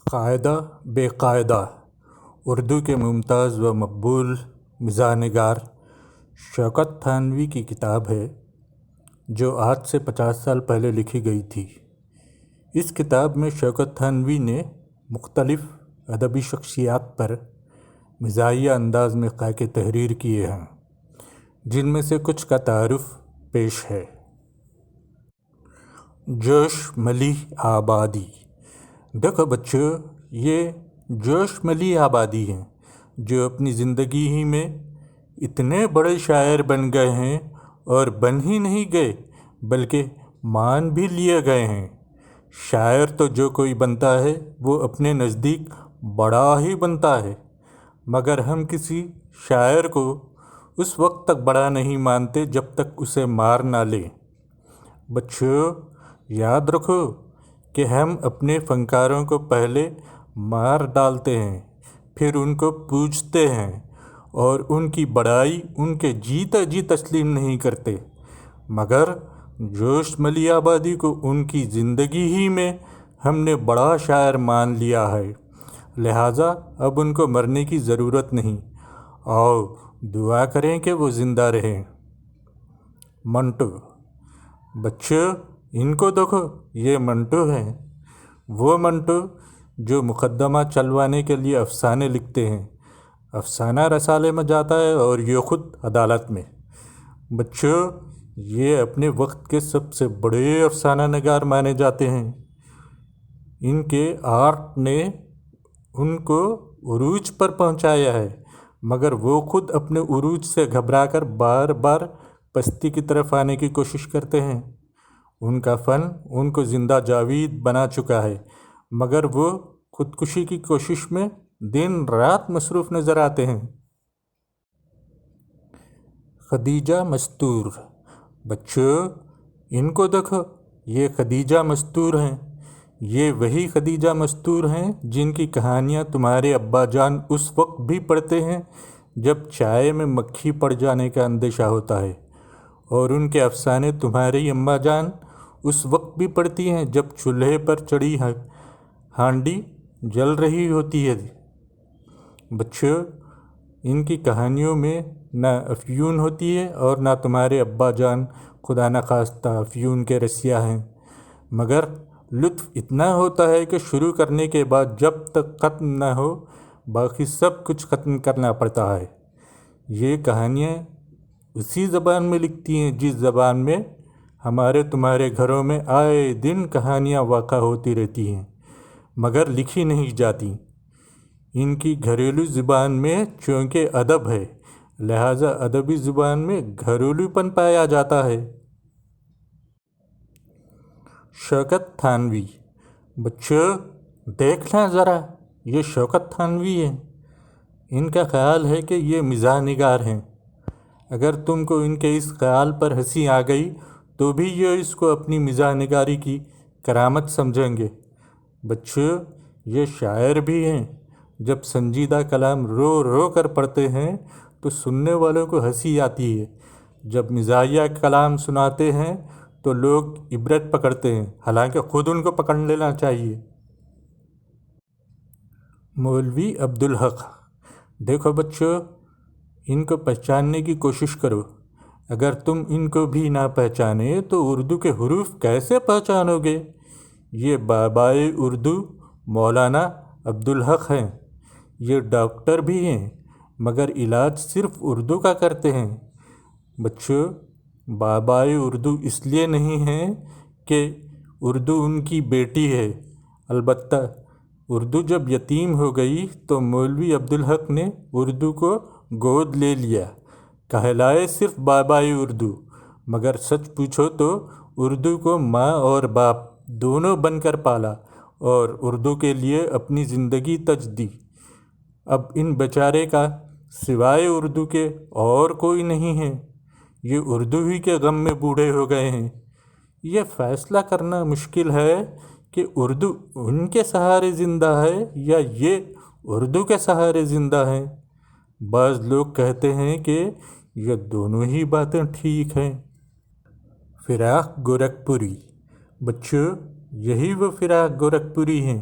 قاعدہ بے قاعدہ اردو کے ممتاز و مقبول مزاح نگار شوکت تھانوی کی کتاب ہے جو آج سے 50 سال پہلے لکھی گئی تھی۔ اس کتاب میں شوکت تھانوی نے مختلف ادبی شخصیات پر مزاحیہ انداز میں خاکے تحریر کیے ہیں، جن میں سے کچھ کا تعارف پیش ہے۔ جوش ملی آبادی۔ دیکھو بچوں، یہ جوش ملی آبادی ہیں جو اپنی زندگی ہی میں اتنے بڑے شاعر بن گئے ہیں، اور بن ہی نہیں گئے بلکہ مان بھی لیے گئے ہیں۔ شاعر تو جو کوئی بنتا ہے وہ اپنے نزدیک بڑا ہی بنتا ہے، مگر ہم کسی شاعر کو اس وقت تک بڑا نہیں مانتے جب تک اسے مار نہ لیں۔ بچوں، یاد رکھو کہ ہم اپنے فنکاروں کو پہلے مار ڈالتے ہیں، پھر ان کو پوجتے ہیں، اور ان کی بڑائی ان کے جیتے جی تسلیم نہیں کرتے، مگر جوش ملی آبادی کو ان کی زندگی ہی میں ہم نے بڑا شاعر مان لیا ہے، لہٰذا اب ان کو مرنے کی ضرورت نہیں۔ آؤ دعا کریں کہ وہ زندہ رہیں۔ منٹو۔ بچوں، ان کو دیکھو، یہ منٹو ہیں، وہ منٹو جو مقدمہ چلوانے کے لیے افسانے لکھتے ہیں، افسانہ رسالے میں جاتا ہے اور یہ خود عدالت میں۔ بچوں، یہ اپنے وقت کے سب سے بڑے افسانہ نگار مانے جاتے ہیں۔ ان کے آرٹ نے ان کو عروج پر پہنچایا ہے، مگر وہ خود اپنے عروج سے گھبرا کر بار بار پستی کی طرف آنے کی کوشش کرتے ہیں۔ ان کا فن ان کو زندہ جاوید بنا چکا ہے، مگر وہ خودکشی کی کوشش میں دن رات مصروف نظر آتے ہیں۔ خدیجہ مستور۔ بچوں، ان کو دیکھو، یہ خدیجہ مستور ہیں، یہ وہی خدیجہ مستور ہیں جن کی کہانیاں تمہارے ابا جان اس وقت بھی پڑھتے ہیں جب چائے میں مکھی پڑ جانے کا اندیشہ ہوتا ہے، اور ان کے افسانے تمہاری اماں جان اس وقت بھی پڑھتی ہیں جب چولہے پر چڑھی ہانڈی جل رہی ہوتی ہے۔ بچوں، ان کی کہانیوں میں نہ افیون ہوتی ہے اور نہ تمہارے ابا جان خدا نخواستہ افیون کے رسیا ہیں، مگر لطف اتنا ہوتا ہے کہ شروع کرنے کے بعد جب تک ختم نہ ہو باقی سب کچھ ختم کرنا پڑتا ہے۔ یہ کہانیاں اسی زبان میں لکھتی ہیں جس زبان میں ہمارے تمہارے گھروں میں آئے دن کہانیاں واقع ہوتی رہتی ہیں، مگر لکھی نہیں جاتی۔ ان کی گھریلو زبان میں چونکہ ادب ہے، لہٰذا ادبی زبان میں گھریلو پن پایا جاتا ہے۔ شوکت تھانوی۔ بچوں، دیکھنا ذرا، یہ شوکت تھانوی ہیں۔ ان کا خیال ہے کہ یہ مزاح نگار ہیں۔ اگر تم کو ان کے اس خیال پر ہنسی آ گئی تو بھی یہ اس کو اپنی مزاح نگاری کی کرامت سمجھیں گے۔ بچوں، یہ شاعر بھی ہیں۔ جب سنجیدہ کلام رو رو کر پڑھتے ہیں تو سننے والوں کو ہنسی آتی ہے، جب مزاحیہ کلام سناتے ہیں تو لوگ عبرت پکڑتے ہیں، حالانکہ خود ان کو پکڑ لینا چاہیے۔ مولوی عبدالحق۔ دیکھو بچوں، ان کو پہچاننے کی کوشش کرو۔ اگر تم ان کو بھی نہ پہچانے تو اردو کے حروف کیسے پہچانو گے؟ یہ بابائے اردو مولانا عبدالحق ہیں۔ یہ ڈاکٹر بھی ہیں، مگر علاج صرف اردو کا کرتے ہیں۔ بچوں، بابائے اردو اس لیے نہیں ہیں کہ اردو ان کی بیٹی ہے، البتہ اردو جب یتیم ہو گئی تو مولوی عبدالحق نے اردو کو گود لے لیا، کہلائے صرف بابائے اردو، مگر سچ پوچھو تو اردو کو ماں اور باپ دونوں بن کر پالا اور اردو کے لیے اپنی زندگی تج دی۔ اب ان بیچارے کا سوائے اردو کے اور کوئی نہیں ہے، یہ اردو ہی کے غم میں بوڑھے ہو گئے ہیں۔ یہ فیصلہ کرنا مشکل ہے کہ اردو ان کے سہارے زندہ ہے یا یہ اردو کے سہارے زندہ ہیں۔ بعض لوگ کہتے ہیں کہ یہ دونوں ہی باتیں ٹھیک ہیں۔ فراق گورکھپوری۔ بچوں، یہی وہ فراق گورکھپوری ہیں